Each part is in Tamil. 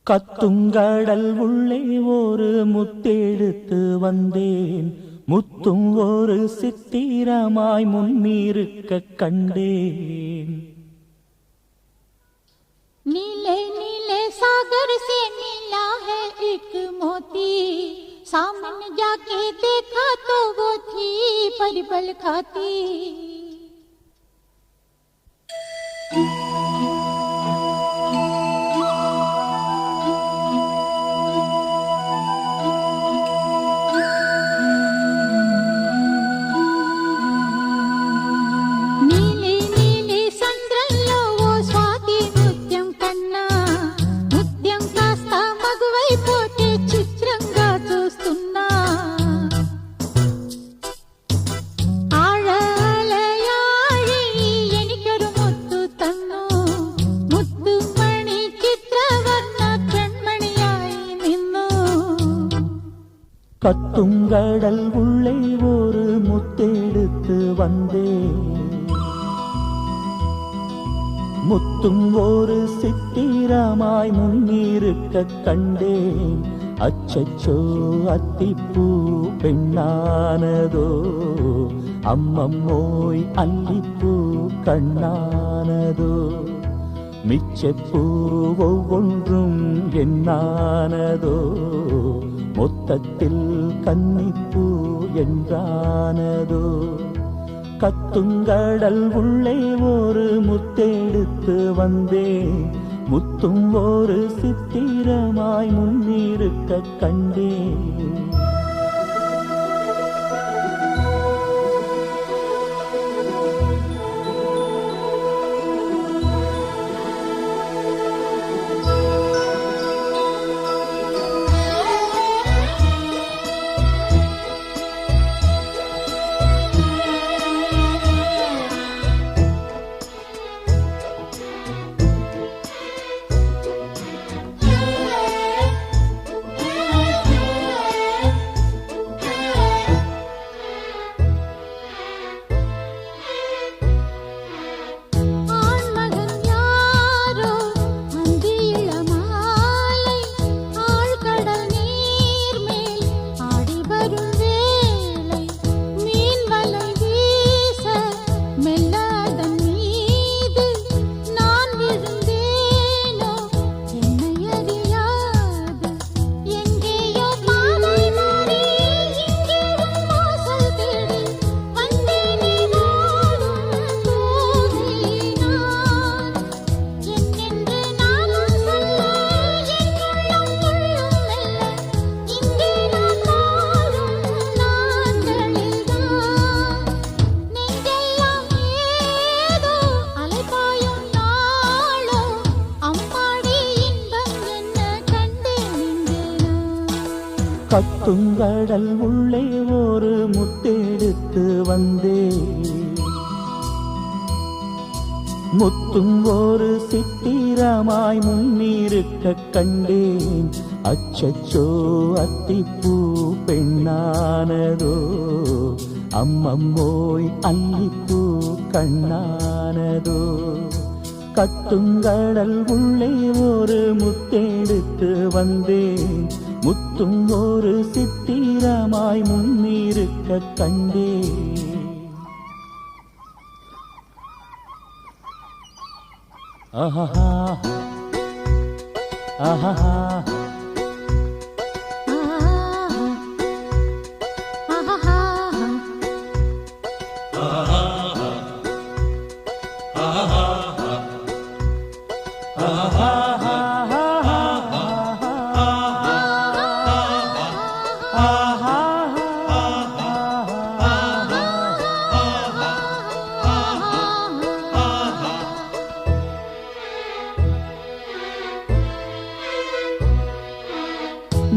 கத்துங்கடல் உள்ளே ஒரு முத்தெடுத்து வந்தேன், முத்தும் ஒரு சித்திரமாய் முன்னிருக்க கண்டேன். नीले नीले सागर से मिला है एक मोती, सामने जाके देखा तो वो थी परवल खाती. கத்துங்கடல் உள்ளே ஒரு முத்தெடுத்து வந்தேன், முத்தும் ஒரு சித்திரமாய் முன்னிருக்க கண்டேன். அச்சச்சோ அத்திப்பூ பெண்ணானதோ, அம்மம்மோய் அல்லிப்பூ கண்ணானதோ, மிச்சப்பூ ஒவ்வொன்றும் என்னானதோ, மொத்தத்தில் கன்னிப்பூ என்றானதோ. கத்துங்கடல் உள்ளே ஒரு முத்தெடுத்து வந்தேன், முத்தும் ஒரு சித்திரமாய் முன்னிருக்க கண்டேன். கத்துங்கடல் உள்ளே ஒரு முத்தெடுத்து வந்தேன், முத்தும் ஒரு சித்திரமாய் முன்னிருக்க கண்டேன். அச்சச்சோ அத்திப்பூ பெண்ணானதோ, அம்மம்மோய் அல்லிப்பூ கண்ணானதோ. கத்துங்கடல் உள்ளே ஒரு முத்தெடுத்து வந்தேன், முத்தும் ஒரு சித்திரமாய் முன்னிருக்க கண்டேன். ஆஹா ஆஹா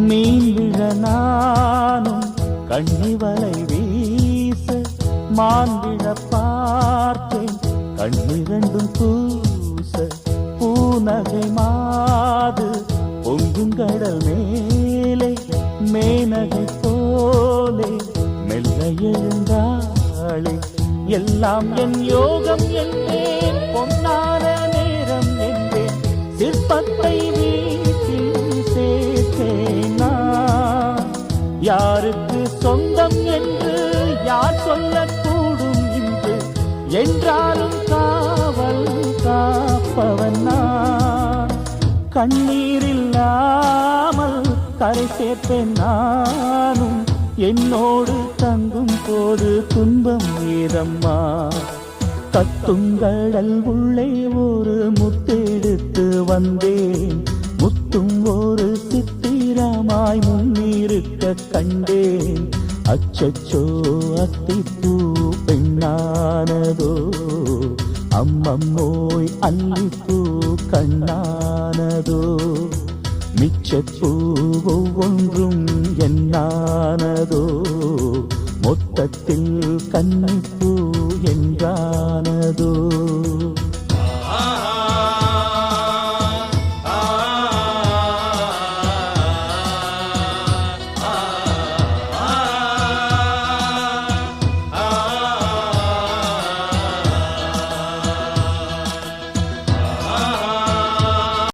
மீன் விழ நானும் கண்ணிவலை வீச, மான் விழ பார்த்தேன் கண்ணிரண்டும் கூச. பூநகை மாது பொங்குங்கடல் மேலே, மேனகை போலே மெல்ல எழுந்தாளே. எல்லாம் என் யோகம் என்பேன், பொன்னான நேரம் என்பேன், சிற்பத்தை வீட்டில் யாருக்கு சொந்தம் என்று யார் சொல்லக்கூடும் இன்று என்றாலும் காவல் காப்பவன் நான். கண்ணீரில்லாமல் கரை சேர்ப்பேன் நானும், என்னோடு தங்கும் போது துன்பம் ஏதம்மா. கத்துங்கடல் உள்ளே ஒரு முத்தெடுத்து வந்தேன், முத்தும் ஒரு சித்திரமாய் முன்னிருக்க கண்டேன். அச்சச்சோ அத்திப்பூ பெண்ணானதோ, அம்மம்மோய் அல்லிப்பூ கண்ணானதோ. மிச்சப்பூ ஒவ்வொன்றும் என்னானதோ, மொத்தத்தில் கன்னிப்பூ என்றானதோ.